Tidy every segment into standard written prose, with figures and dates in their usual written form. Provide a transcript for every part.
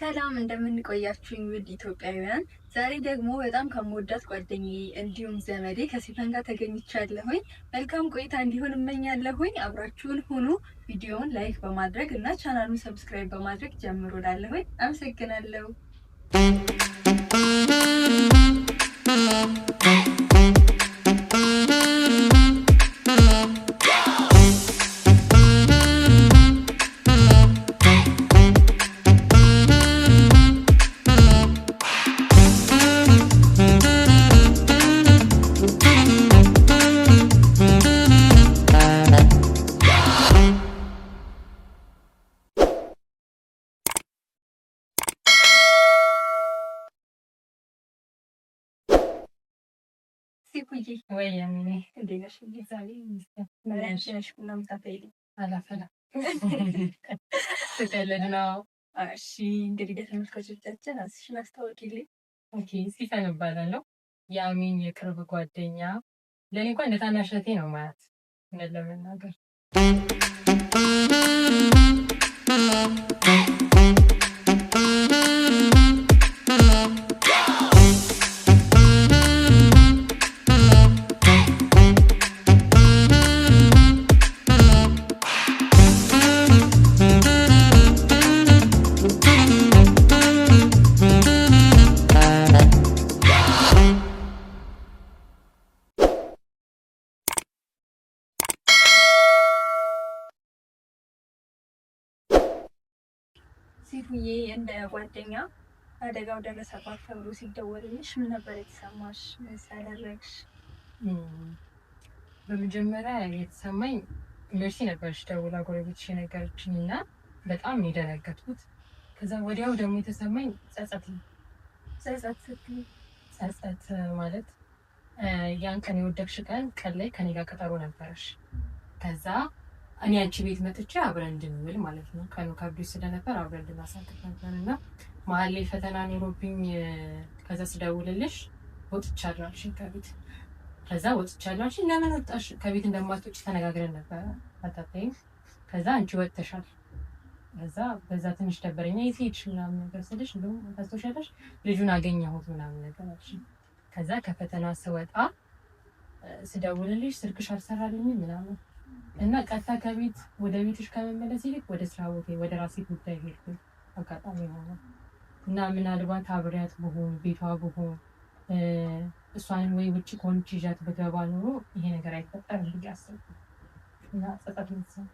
ሰላም እንደምንቆያችሁኝ ውድ ኢትዮጵያውያን፣ ዛሬ ደግሞ በጣም ከመወዳት ጓደኛዬ እንዲሁም ዘመዴ ከሲፈን ጋር ተገኝቻለሁኝ። መልካም ቆይታ እንዲሆን እመኛለሁኝ። አብራችሁን ሁኑ። ቪዲዮውን ላይክ በማድረግ እና ቻናሉን ሰብስክራይብ በማድረግ ጀምሩ። ላለሁኝ አመሰግናለሁ። ሲኩዬ ወይ ያሚኔ እንዴት ነሽ? እግዚአብሔር ይመስገን። ነሽ ምናምን ታፈይልኝ አላፈላ ስትቀልድ ነው። እሺ እንግዲህ ለተመልካቾቻችን ራስሽን አስታውቂልኝ። ኦኬ ሲፈን እባላለሁ። የአሚን የቅርብ ጓደኛ፣ ለእኔ እንኳን እንደ ታናሽ እህቴ ነው ማለት እውነት ለመናገር ሲፉዬ እንደ ጓደኛ አደጋው ደረሰባት ተብሎ ሲደወልልሽ ምን ነበር የተሰማሽ? ምን ሳደረግሽ? በመጀመሪያ የተሰማኝ ሜርሲ ነበረች ደውላ ጎረቤትሽ የነገረችኝ እና በጣም ነው የደነገጥኩት። ከዛ ወዲያው ደግሞ የተሰማኝ ጸጸት ነው። ጸጸት ማለት ያን ቀን የወደቅሽ ቀን ላይ ከኔ ጋር ቀጠሮ ነበረሽ። ከዛ እኔ አንቺ ቤት መጥቼ አብረን እንድንውል ማለት ነው። ቀኑ ከብዶኝ ስለነበር አብረን እንድናሳልፍ ነበር እና መሀል ላይ ፈተና ኖሮብኝ ከዛ ስደውልልሽ ወጥቻለሁ አልሽኝ ከቤት። ከዛ ወጥቻለሁ አልሽኝ። ለምን ወጣሽ? ከቤት እንደማትወጪ ተነጋግረን ነበረ አታታይም። ከዛ አንቺ ወጥተሻል። ከዛ በዛ ትንሽ ደበረኛ። የት ሄድሽ ምናምን ነገር ስልሽ እንደውም ታስታውሻለሽ ልጁን አገኘሁት ምናምን ነገር አልሽኝ። ከዛ ከፈተና ስወጣ ስደውልልሽ ስልክሽ አልሰራልኝም ምናምን እና ቀጥታ ከቤት ወደ ቤትሽ ከመመለስ ይልቅ ወደ ስራ ቦታ ወደ ራሴ ጉዳይ ሄድኩኝ። አጋጣሚ ሆነ እና ምናልባት አብሬያት ብሆን ቤቷ ብሆን እሷን ወይ ውጭ ከሆነች ይዣት ብገባ ኖሮ ይሄ ነገር አይፈጠርም ብዬ አሰብኩ እና ጸጸት ነው።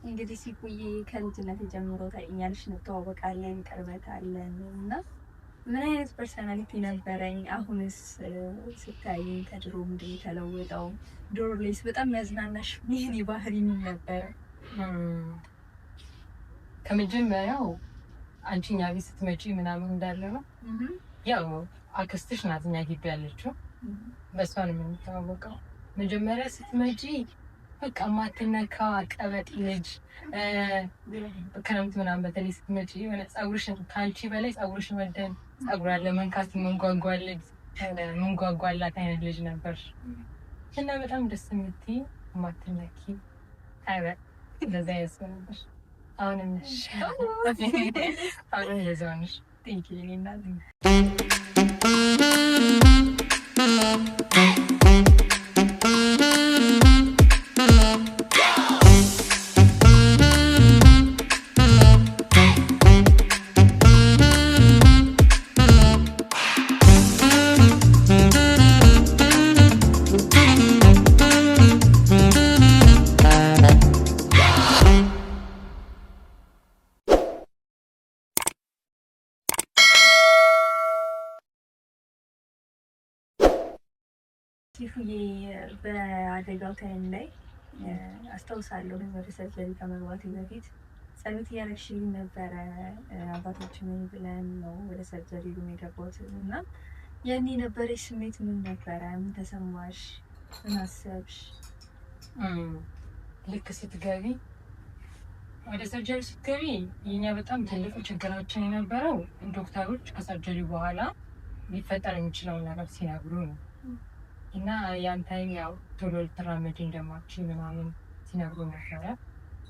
እንግዲህ ሲኩዬ ከልጅነት ጀምሮ ታውቂኛለሽ፣ እንተዋወቃለን፣ ቅርበት አለን እና ምን አይነት ፐርሰናሊቲ ነበረኝ? አሁንስ ስታይኝ ከድሮ ምንድን የተለወጠው? ድሮ ላይስ በጣም ያዝናናሽ ምን ባህሪ ነበረ? ከመጀመሪያው አንቺ እኛ ቤት ስትመጪ ምናምን እንዳለ ነው። ያው አክስትሽ ናት እኛ ግቢ ያለችው፣ በእሷ ነው የምንተዋወቀው። መጀመሪያ ስትመጪ በቃ ማትነካ ቀበጥ ልጅ፣ ክረምት ምናምን በተለይ ስትመጪ የሆነ ፀጉርሽን ከአንቺ በላይ ፀጉርሽን ወደን ፀጉሯን ለመንካት መንጓጓላት አይነት ልጅ ነበር እና በጣም ደስ የምትይ ማትነኪ ቀበጥ እንደዛ ያስብ ነበር። አሁንም ነሽ አሁንም እንደዛው ነሽ። ሲፉዬ በአደጋው ታይም ላይ አስታውሳለሁ ወደ ሰርጀሪ ከመግባቴ በፊት ጸሎት እያደረግሽልኝ ነበረ። አባታችን ብለን ነው ወደ ሰርጀሪ ሩም የገባሁት እና ያኔ የነበረሽ ስሜት ምን ነበረ? ምን ተሰማሽ? ምን አሰብሽ? ልክ ስትገቢ ወደ ሰርጀሪ ስትገቢ የኛ በጣም ትልቁ ችግራችን የነበረው ዶክተሮች ከሰርጀሪ በኋላ ሊፈጠር የሚችለውን ነገር ሲነግሩ ነው እና ያን ታይም ያው ቶሎ ልትራመጂ እንደማትችይ ምናምን ሲነግሩ ነበረ።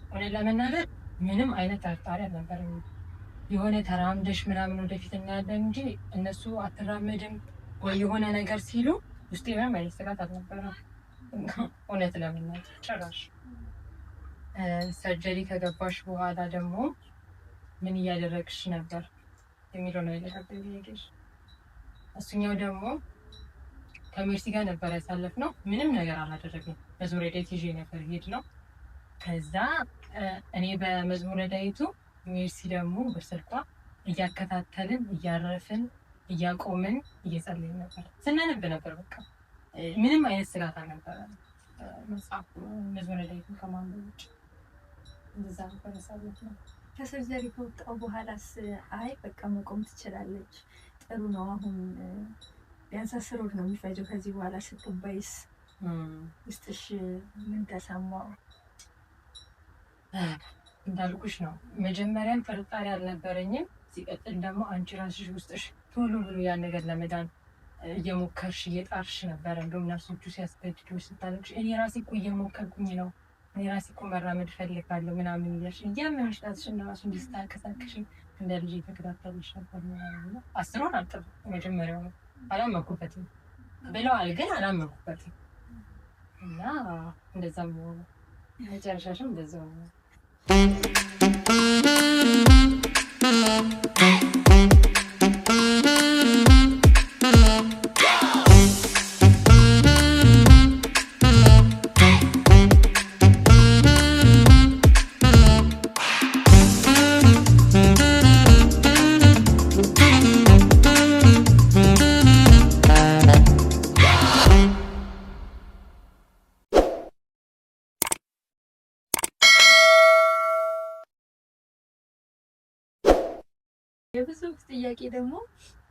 እውነት ለመናገር ምንም አይነት ጥርጣሬ አልነበረም። የሆነ ተራምደሽ ምናምን ወደፊት እናያለን እንጂ እነሱ አትራመድም ወይ የሆነ ነገር ሲሉ ውስጤ ምንም አይነት ስጋት አልነበረም። እውነት ለመናገር ጭራሽ። ሰርጀሪ ከገባሽ በኋላ ደግሞ ምን እያደረግሽ ነበር የሚለው ነው ያለቀብኝ። እሱኛው ደግሞ ከሜርሲ ጋር ነበር ያሳለፍነው። ምንም ነገር አላደረግንም። መዝሙረ ዳዊት ይዤ ነበር ሄድነው። ከዛ እኔ በመዝሙረ ዳዊቱ ሜርሲ ደግሞ በስልኳ እያከታተልን እያረፍን እያቆምን እየጸለይን ነበር፣ ስናነብ ነበር። በቃ ምንም አይነት ስጋት አልነበረ። መጽሐፍ መዝሙረ ዳዊቱን ከማንበብ ውጭ እንደዛ ነበር ያሳለፍነው። ከሰርጀሪ ከወጣሁ በኋላስ አይ በቃ መቆም ትችላለች፣ ጥሩ ነው፣ አሁን ቢያንስ 10 ወር ነው የሚፈጀው ከዚህ በኋላ ስትባይስ ውስጥሽ ምን ተሰማው? እንዳልኩሽ ነው መጀመሪያም ጥርጣሬ አልነበረኝም። ሲቀጥል ደግሞ አንቺ ራስሽ ውስጥሽ ቶሎ ብሎ ያን ነገር ለመዳን እየሞከርሽ እየጣርሽ ነበረ። እንደውም ነርሶቹ ሲያስገድዱሽ ስታለቅሽ እኔ ራሴ እኮ እየሞከርኩኝ ነው፣ እኔ ራሴ እኮ መራመድ እፈልጋለሁ ምናምን እያልሽ እያመንሽ ጣትሽን ራሱ እንዲስተካከሳክሽ እንደ ልጅ የተከታተሉሽ ነበር ምናምን። 10 ወር አልጠበኩም። መጀመሪያው አላመንኩበትም ብለዋል፣ ግን አላመንኩበትም እና እንደዛም ሆነ። መጨረሻሽም እንደዛው ነው። የብዙ ጥያቄ ደግሞ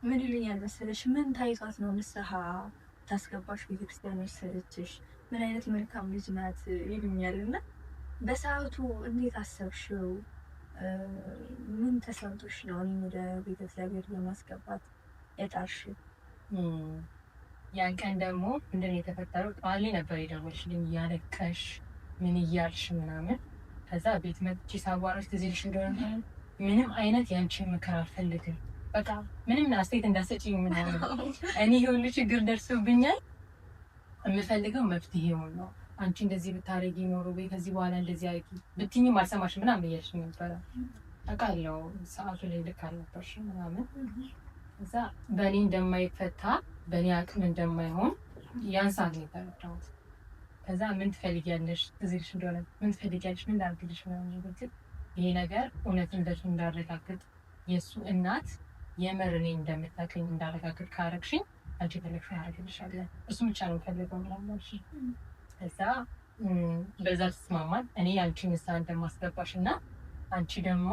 ምን ይሉኛል መሰለሽ፣ ምን ታይቷት ነው ንስሐ ታስገባሽ ቤተክርስቲያን ወሰደችሽ? ምን አይነት መልካም ልጅ ናት ይሉኛል። እና በሰዓቱ እንዴት አሰብሽው? ምን ተሰምቶሽ ነው እኔን ወደ ቤተ እግዚአብሔር ለማስገባት የጣርሽ? ያን ቀን ደግሞ ምንድን ነው የተፈጠረው? ጠዋት ላይ ነበር የደወልሽልኝ እያለቀሽ ምን እያልሽ ምናምን። ከዛ ቤት መጥቼ ሳዋራሽ ትዝ ይልሽ እንደሆነ ምንም አይነት ያንቺን ምክር አልፈልግም፣ በቃ ምንም አስተያየት እንዳትሰጪኝ ምናምን፣ እኔ የሁሉ ችግር ደርሶብኛል፣ የምፈልገው መፍትሄውን ነው። አንቺ እንደዚህ ብታረጊ ኖሮ ወይ ከዚህ በኋላ እንደዚህ አድርጊ ብትይኝም አልሰማሽም ምናምን እያልሽ ነበረ። አውቃለሁ ሰዓቱ ላይ ልክ አልነበርሽም ምናምን። እዛ በእኔ እንደማይፈታ በእኔ አቅም እንደማይሆን ያን ሰዓት ነው የተረዳሁት። ከዛ ምን ትፈልጊያለሽ ትዝ ይልሽ እንደሆነ ምን ትፈልጊያለሽ ምን ላድርግልሽ ምናምን ነገር ይሄ ነገር እውነትነቱ እንዳረጋግጥ የእሱ እናት የምር እኔ እንደምታውቀኝ እንዳረጋግጥ ካረግሽኝ አንቺ ፈለግሽ አደርግልሻለሁ፣ እሱ ብቻ ነው ፈልገው ምናምን። ከዛ በዛ ተስማማን። እኔ አንቺን ንስሐ እንደማስገባሽ እና አንቺ ደግሞ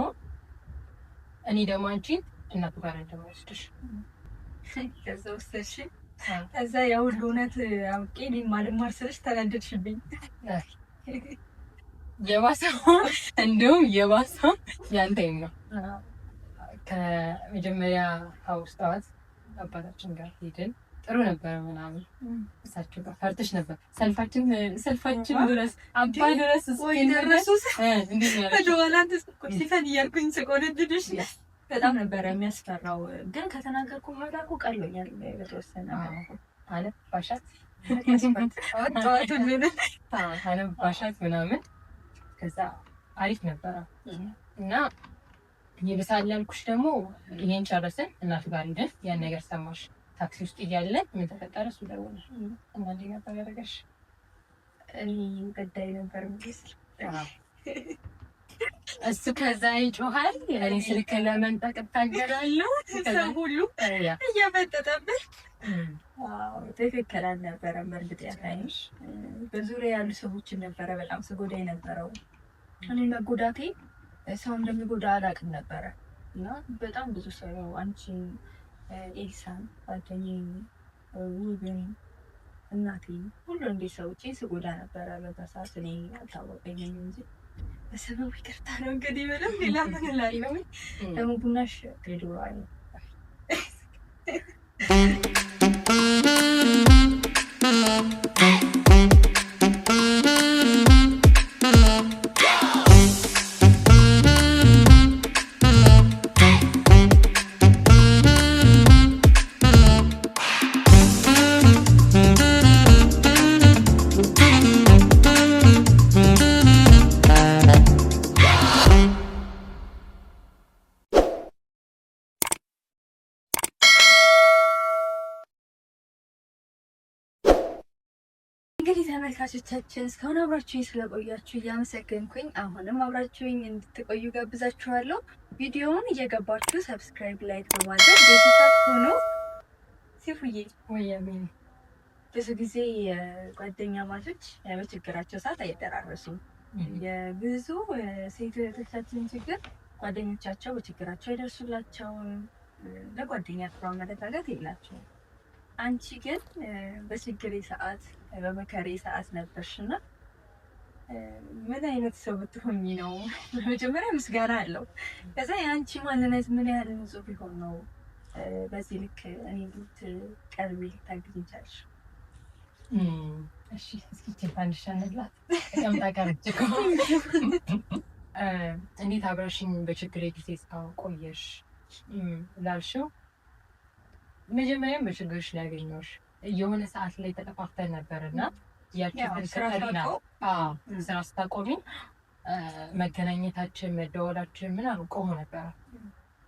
እኔ ደግሞ አንቺን እናቱ ጋር እንደማወስድሽ ከዛ ወሰድሽ። ከዛ ያ ሁሉ እውነት አውቄ እኔን ማልማር ስልሽ ተናደድሽብኝ። የባሰው እንደውም የባሰው ያንተኝ ነው። ከመጀመሪያ ሀውስጣት አባታችን ጋር ሄድን፣ ጥሩ ነበረ ምናምን። እሳቸው ጋር ፈርተሽ ነበር። ሰልፋችን ድረስ አባ ድረስ ደረሱት ወደኋላ ሲፈን እያልኩኝ ስቆነድድሽ በጣም ነበረ የሚያስፈራው። ግን ከተናገርኩ በኋላ እኮ ቀሎኛል በተወሰነ አለ ባሻት ባሻት ምናምን። ከዛ አሪፍ ነበረ እና ይብሳል ያልኩሽ ደግሞ ይሄን ጨረስን። እናቱ ጋር ሄደን ያን ነገር ሰማሽ። ታክሲ ውስጥ እያለን ምን ተፈጠረ? እሱ ደወለ እና እንዴት ነበር ያደረገሽ? እኔ ገዳይ ነበር እንግዲህ እሱ ከዛ ይጮሃል፣ እኔ ስልክ ለመንጠቅ እታገላለሁ። ሰው ሁሉ እየመጠጠብን ትክክል አልነበረም። በእርግጥ ያሳይሽ በዙሪያ ያሉ ሰዎችን ነበረ በጣም ስጎዳ የነበረው። እኔ መጎዳቴ ሰው እንደሚጎዳ አላውቅም ነበረ እና በጣም ብዙ ሰው አንቺን፣ ኤልሳን፣ ጓደኛዬን፣ ውብን፣ እናቴ ሁሉ እንዴት ሰዎች ስጎዳ ነበረ በዛ ሰዓት። እኔ አልታወቀኝም እንጂ በሰበቡ ይቅርታ ነው እንግዲህ ምንም ሌላ ምን እላለሁ። ደግሞ ቡናሽ ሬዲዮ አለ እንግዲህ ተመልካቾቻችን እስካሁን አብራችሁኝ ስለቆያችሁ እያመሰገንኩኝ አሁንም አብራችሁኝ እንድትቆዩ ጋብዛችኋለሁ። ቪዲዮውን እየገባችሁ ሰብስክራይብ፣ ላይክ በማድረግ ቤተሰብ ሆኖ ሲፉዬ ወያሜን ብዙ ጊዜ ጓደኛ ማቾች በችግራቸው ሰዓት አይደራረሱም። የብዙ ሴት እህቶቻችን ችግር ጓደኞቻቸው በችግራቸው አይደርሱላቸውም። ለጓደኛ ጥሩ አመለካከት የላቸውም። አንቺ ግን በችግሬ ሰዓት በመከሬ ሰዓት ነበርሽና ምን አይነት ሰው ብትሆኚ ነው? መጀመሪያ ምስጋና አለው። ከዛ የአንቺ ማንነት ምን ያህል ንጹህ ቢሆን ነው በዚህ ልክ እኔ ልትቀርቢ ልታግዢኝ ቻልሽ? እሺ እስኪ ትንሽ እንብላት። ተቀምጣ ቀረች እኮ እንዴት አብረሽኝ በችግሬ ጊዜ እስካሁን ቆየሽ ላልሽው፣ መጀመሪያም በችግርሽ ላይ ያገኘሁሽ የሆነ ሰዓት ላይ ተጠፋፍተን ነበርና ያቺን ስራ ስታቆሚ መገናኘታችን መደወላችን ምናምን ቆሞ ነበረ።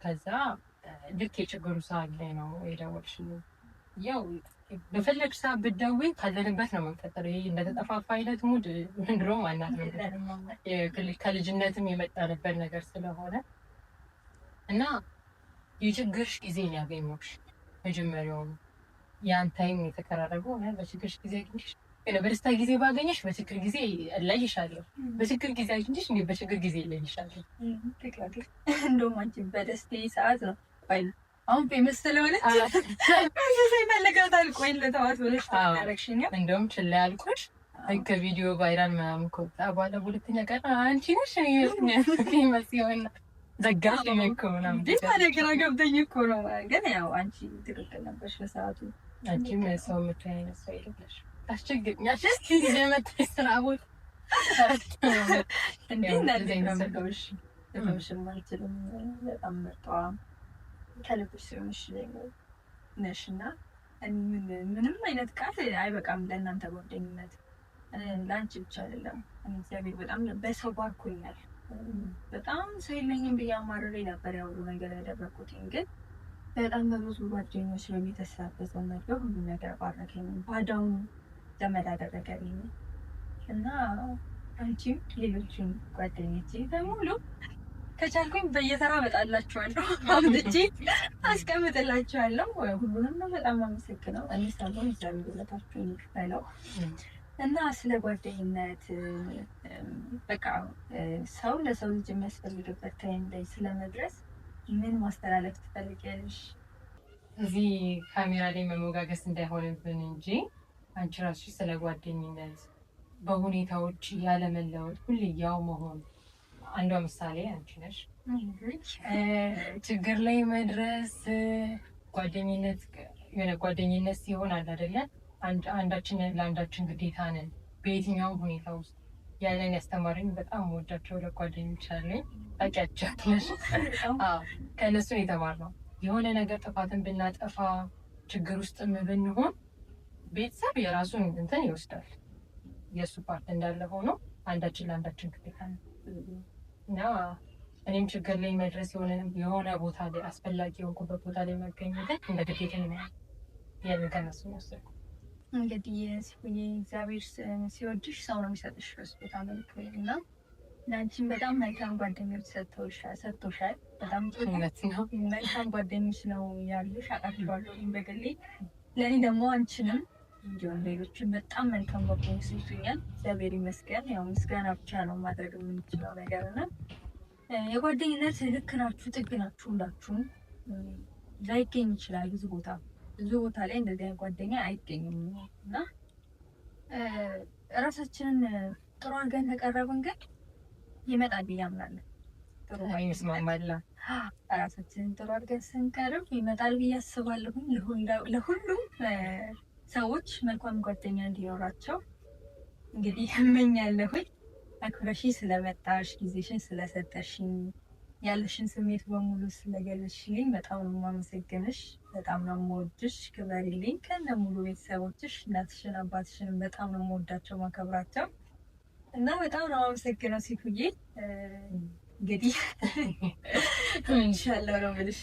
ከዛ ልክ የችግሩ ሰዓት ላይ ነው የደወልሽልኝ። ያው በፈለግሽ ሰዓት ብትደውይ ካለንበት ነው የምንፈጠረው። ይሄ እንደተጠፋፋ አይነት ሙድ ምንድነው ማናት ነው ከልጅነትም የመጣንበት ነገር ስለሆነ እና የችግርሽ ጊዜ ነው ያገኘሁሽ። መጀመሪያውኑ ያን ታይም የተቀራረበው በችግርሽ ጊዜ አግኝሽ፣ በደስታ ጊዜ ባገኘሽ በችግር ጊዜ እለይሻለሁ፣ በችግር ጊዜ አግኝሽ እንዴ በችግር ጊዜ እለይሻለሁ። እንደውም አንቺ በደስታ ሰዓት ነው ባይል አሁን ፌመስ ስለሆነች ሰው ይፈልጋታል። ቆይ ለተዋት ብለሽ ታረክሽኛ። እንደውም ችላ ያልኩሽ ከቪዲዮ ቫይራል ምናምን ከወጣ በኋላ ሁለተኛ ቀን አንቺ ነሽ ፌመስ የሆነ ዘጋሽ እኮ ምናምን ግራ ገብተኝ እኮ ነው። ግን ያው አንቺ ትክክል ነበርሽ በሰዓቱ። አንቺም ሰው የምትሆኝ አይነት ሰው የለሽ። ታስቸግሪኛለሽ። እስኪ የመጣሽ ስራ ቦታ እንዴት ነሽ? ለምሽም አልችልም። በጣም መርጧ ከልብሽ ሲሆንሽ ነሽና ምንም አይነት ቃል አይበቃም ለእናንተ ጓደኝነት። ለአንቺ ብቻ አይደለም። እግዚአብሔር በጣም በሰው ባርኮኛል። በጣም ሰው የለኝም ብዬ አማርሬ ነበር ያውሩ ነገር ያደረኩትኝ። ግን በጣም በብዙ ጓደኞች ነው የተሳበሰው ነገር ሁሉ ነገር ባረከኝ። ባዳውን ዘመድ አደረገልኝ እና አንቺም ሌሎችን ጓደኞቼ በሙሉ ከቻልኩኝ በየተራ እመጣላችኋለሁ፣ አምጥቼ አስቀምጥላችኋለሁ። ሁሉንም ነው በጣም አመሰግነው። እኔ ሳልሆን እግዚአብሔር ውለታችሁን ይክፈለው። እና ስለ ጓደኝነት በቃ ሰው ለሰው ልጅ የሚያስፈልግበት ታይም ላይ ስለመድረስ ምን ማስተላለፍ ትፈልጊያለሽ? እዚህ ካሜራ ላይ መሞጋገስ እንዳይሆንብን እንጂ አንቺ ራስሽ ስለ ጓደኝነት በሁኔታዎች ያለመለወጥ ሁሌ ያው መሆን አንዷ ምሳሌ አንቺ ነሽ። ችግር ላይ መድረስ ጓደኝነት የሆነ ጓደኝነት ሲሆን አለ አይደለ? አንዳችን ለአንዳችን ግዴታ ነን። በየትኛውም ሁኔታ ውስጥ ያለን ያስተማረኝ በጣም ወዳቸው ለጓደኞች አለኝ። ታውቂያቸዋለሽ? ከእነሱ የተማርነው የሆነ ነገር ጥፋትን ብናጠፋ ችግር ውስጥ ብንሆን ቤተሰብ የራሱን እንትን ይወስዳል። የእሱ ፓርት እንዳለ ሆኖ አንዳችን ለአንዳችን ግዴታ ነን እና እኔም ችግር ላይ መድረስ የሆነ ቦታ ላይ አስፈላጊ የሆንኩበት ቦታ ላይ መገኘትን እንደ ግዴታ ነው ያንን ከእነሱ ወሰድኩ። እንግዲህ እግዚአብሔር ሲወድሽ ሰው ነው የሚሰጥሽ በስጦታ መልክ እና ለአንቺም በጣም መልካም ጓደኞች ሰጥቶሻል። በጣም እውነት ነው። መልካም ጓደኞች ነው ያሉሽ። አውቃቸዋለሁ በግሌ ለእኔ ደግሞ አንቺንም እንዲሁም ሌሎችን በጣም መልካም ጓደኞች ይሱኛል። እግዚአብሔር ይመስገን። ያው ምስጋና ብቻ ነው ማድረግ የምንችለው ነገር እና የጓደኝነት ልክ ናችሁ ጥግ ናችሁ ሁላችሁም ላይገኝ ይችላል። ብዙ ቦታ ላይ እንደዚህ አይነት ጓደኛ አይገኝም እና እራሳችንን ጥሩ አድርገን ተቀረብን ግን ይመጣል ብዬ አምናለሁ። ጥሩ ይስማማል። እራሳችንን ጥሩ አድርገን ስንቀርብ ይመጣል ብዬ አስባለሁ። ለሁሉም ሰዎች መልካም ጓደኛ እንዲኖራቸው እንግዲህ እመኛለሁኝ። አክብረሽ ስለመጣሽ ጊዜሽን ስለሰጠሽኝ ያለሽን ስሜት በሙሉ ስለገለጽሽልኝ በጣም ነው የማመሰግንሽ። በጣም ነው የምወድሽ። ክበሪልኝ ከነ ሙሉ ቤተሰቦችሽ። እናትሽን አባትሽን በጣም ነው የምወዳቸው ማከብራቸው እና በጣም ነው የማመሰግነው ሲፉዬ። እንግዲህ ኢንሻአላህ ነው የምልሽ።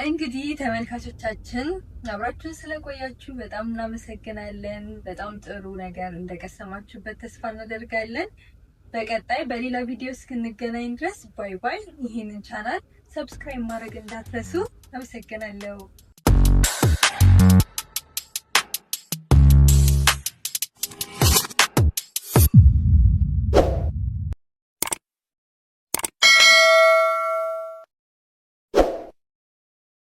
እንግዲህ ተመልካቾቻችን አብራችሁን ስለቆያችሁ በጣም እናመሰግናለን። በጣም ጥሩ ነገር እንደቀሰማችሁበት ተስፋ እናደርጋለን። በቀጣይ በሌላ ቪዲዮ እስክንገናኝ ድረስ ባይ ባይ። ይህንን ቻናል ሰብስክራይብ ማድረግ እንዳትረሱ። አመሰግናለሁ።